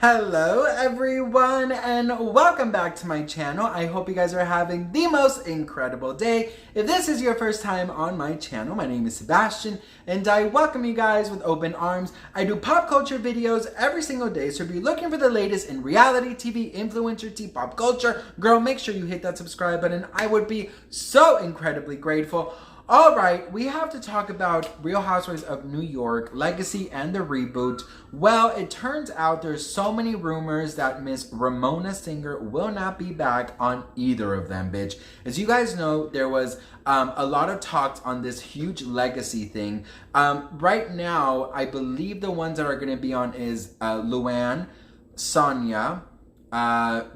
Hello everyone and welcome back to my channel. I hope you guys are having the most incredible day. If this is your first time on my channel, my name is Sebastian and I welcome you guys with open arms. I do pop culture videos every single day, so if you're looking for the latest in reality TV, influencer tea, pop culture, girl, make sure you hit that subscribe button. I would be so incredibly grateful. All right, we have to talk about Real Housewives of New York, Legacy, and the reboot. Well, it turns out there's so many rumors that Miss Ramona Singer will not be back on either of them, bitch. As you guys know, there was a lot of talks on this huge Legacy thing. Right now, I believe the ones that are going to be on is Luann, Sonja,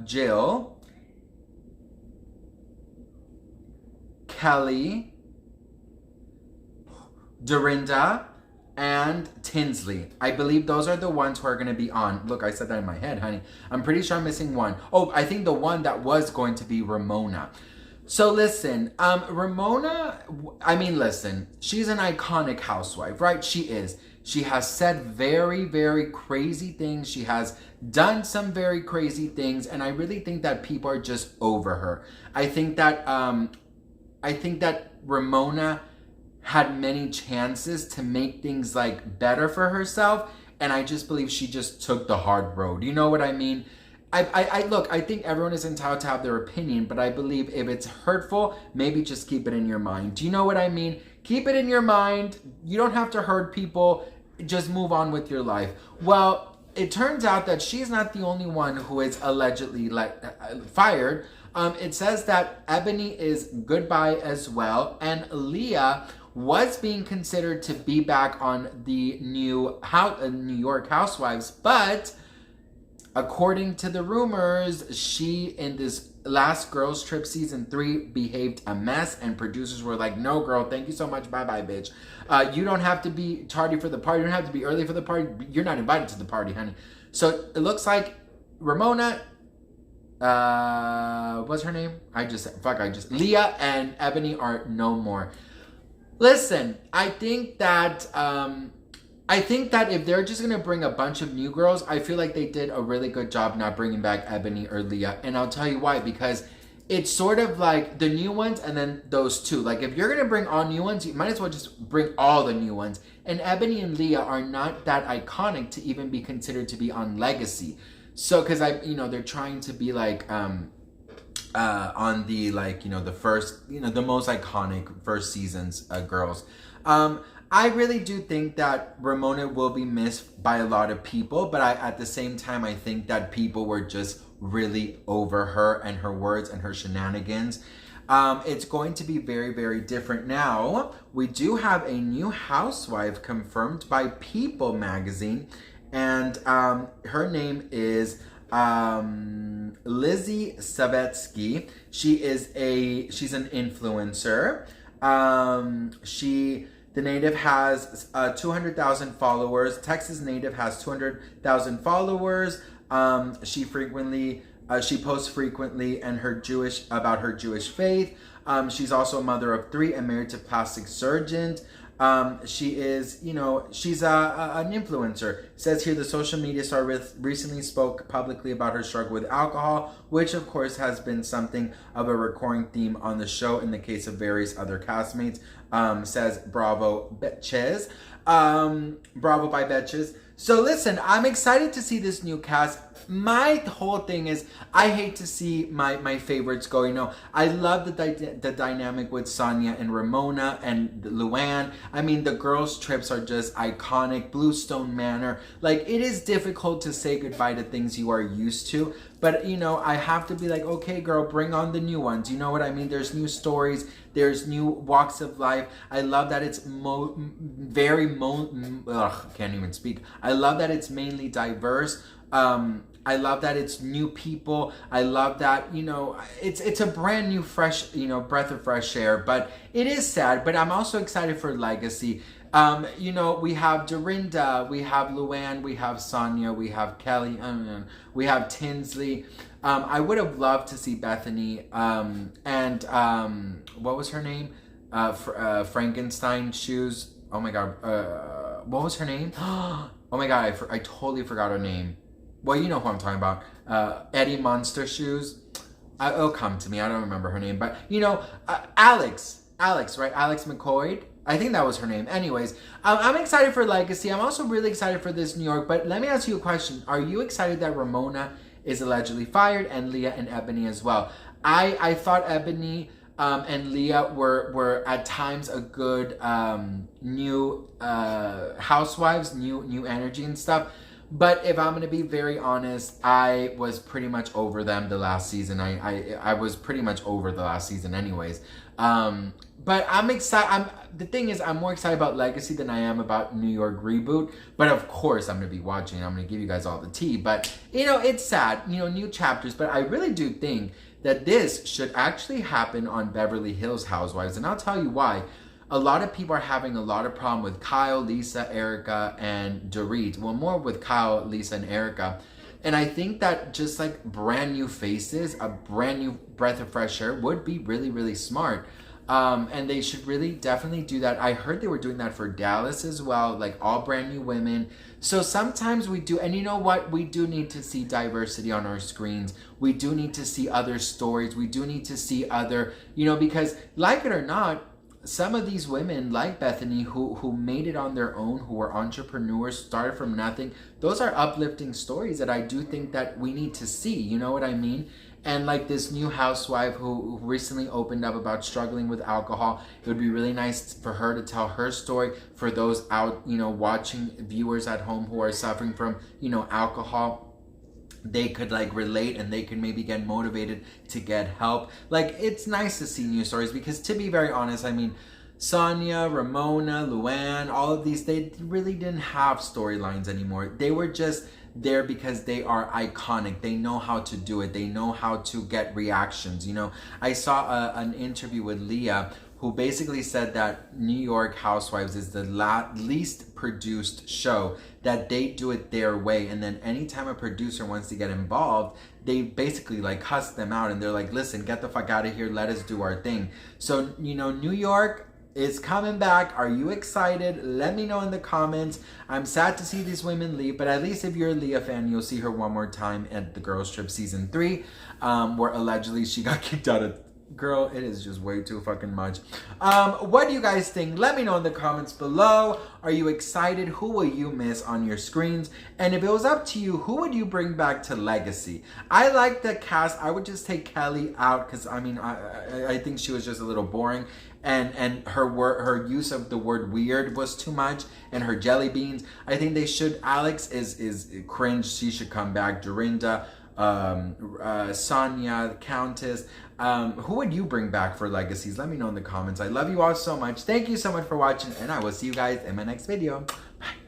Jill, Kelly, Dorinda, and Tinsley. I believe those are the ones who are going to be on. Look, I said that in my head, honey. I'm pretty sure I'm missing one. Oh, I think the one that was going to be Ramona. So listen, Ramona, I mean, listen, she's an iconic housewife, right? She is. She has said very, very crazy things. She has done some very crazy things. And I really think that people are just over her. I think that Ramona had many chances to make things like better for herself, and I just believe she just took the hard road. You know what I mean? Look, I think everyone is entitled to have their opinion, but I believe if it's hurtful, maybe just keep it in your mind. Do you know what I mean? Keep it in your mind. You don't have to hurt people. Just move on with your life. Well, it turns out that she's not the only one who is allegedly fired. It says that Ebony is goodbye as well, and Leah was being considered to be back on the new New York Housewives, but according to the rumors, she, in this last Girls Trip season 3, behaved a mess, and producers were like, no girl, thank you so much, bye-bye, bitch. You don't have to be tardy for the party, you don't have to be early for the party, you're not invited to the party, honey. So it looks like Ramona, what's her name? Leah and Ebony are no more. Listen, I think that if they're just gonna bring a bunch of new girls, I feel like they did a really good job not bringing back Ebony or Leah, and I'll tell you why. Because it's sort of like the new ones and then those two. Like if you're gonna bring all new ones, you might as well just bring all the new ones. And Ebony and Leah are not that iconic to even be considered to be on Legacy. So, because they're trying to be like on the the first, the most iconic first seasons girls. I really do think that Ramona will be missed by a lot of people, but at the same time, I think that people were just really over her and her words and her shenanigans. It's going to be very, very different now. We do have a new housewife confirmed by People magazine, and her name is Lizzie Savetsky. She's an influencer. The native has 200,000 followers. Texas native has 200,000 followers. She posts frequently and about her Jewish faith. She's also a mother of 3 and married to plastic surgeon. She is, she's an influencer. It says here the social media star recently spoke publicly about her struggle with alcohol, which of course has been something of a recurring theme on the show in the case of various other castmates. Says Bravo Betches. Bravo by Betches. So listen, I'm excited to see this new cast. My whole thing is, I hate to see my favorites go. I love the dynamic with Sonja and Ramona and Luann. I mean, the girls' trips are just iconic. Bluestone Manor. Like, it is difficult to say goodbye to things you are used to. But, I have to be like, okay, girl, bring on the new ones. You know what I mean? There's new stories. There's new walks of life. I love that it's can't even speak. I love that it's mainly diverse. I love that it's new people. I love that, it's a brand new, fresh, breath of fresh air. But it is sad. But I'm also excited for Legacy. We have Dorinda, we have Luann, we have Sonja, we have Kelly, we have Tinsley. I would have loved to see Bethenny and what was her name? Frankenstein shoes. Oh my god. What was her name? Oh my god, I totally forgot her name. Well, you know who I'm talking about. Eddie Monster shoes. It'll come to me. I don't remember her name, but you know, Alex, right? Alex McCoy. I think that was her name. Anyways, I'm excited for Legacy. I'm also really excited for this New York. But let me ask you a question: are you excited that Ramona is allegedly fired and Leah and Ebony as well? I thought Ebony and Leah were at times a good new housewives, new energy and stuff. But if I'm gonna be very honest, I was pretty much over them the last season. I was pretty much over the last season, anyways. But I'm excited. The thing is, I'm more excited about Legacy than I am about New York reboot. But of course, I'm gonna be watching. I'm gonna give you guys all the tea. But you know, it's sad. You know, new chapters. But I really do think that this should actually happen on Beverly Hills Housewives, and I'll tell you why. A lot of people are having a lot of problem with Kyle, Lisa, Erica, and Dorit. Well, more with Kyle, Lisa, and Erica. And I think that just like brand new faces, a brand new breath of fresh air would be really, really smart. And they should really definitely do that. I heard they were doing that for Dallas as well, like all brand new women. So sometimes we do, and you know what? We do need to see diversity on our screens. We do need to see other stories. We do need to see other, you know, because like it or not, some of these women like Bethenny who made it on their own, who were entrepreneurs, started from nothing. Those are uplifting stories that I do think that we need to see. You know what I mean? And like this new housewife who recently opened up about struggling with alcohol. It would be really nice for her to tell her story for those out, you know, watching, viewers at home who are suffering from, you know, alcohol. They could like relate and they could maybe get motivated to get help. Like, it's nice to see new stories because, to be very honest, I mean, Sonja, Ramona, Luann, all of these, they really didn't have storylines anymore. They were just there because they are iconic. They know how to do it. They know how to get reactions. You know, I saw an interview with Leah who basically said that New York Housewives is the least produced show, that they do it their way. And then anytime a producer wants to get involved, they basically like cuss them out and they're like, listen, get the fuck out of here. Let us do our thing. So, you know, New York is coming back. Are you excited? Let me know in the comments. I'm sad to see these women leave, but at least if you're a Leah fan, you'll see her one more time at the Girls Trip season 3, where allegedly she got kicked out of. Girl, it is just way too fucking much. What do you guys think? Let me know in the comments below. Are you excited? Who will you miss on your screens? And if it was up to you, who would you bring back to Legacy? I like the cast. I would just take Kelly out because I mean, I think she was just a little boring. And her use of the word weird was too much, and her jelly beans. I think they should. Alex is cringe. She should come back. Dorinda, Sonja, Countess. Who would you bring back for Legacies? Let me know in the comments. I love you all so much. Thank you so much for watching, and I will see you guys in my next video. Bye.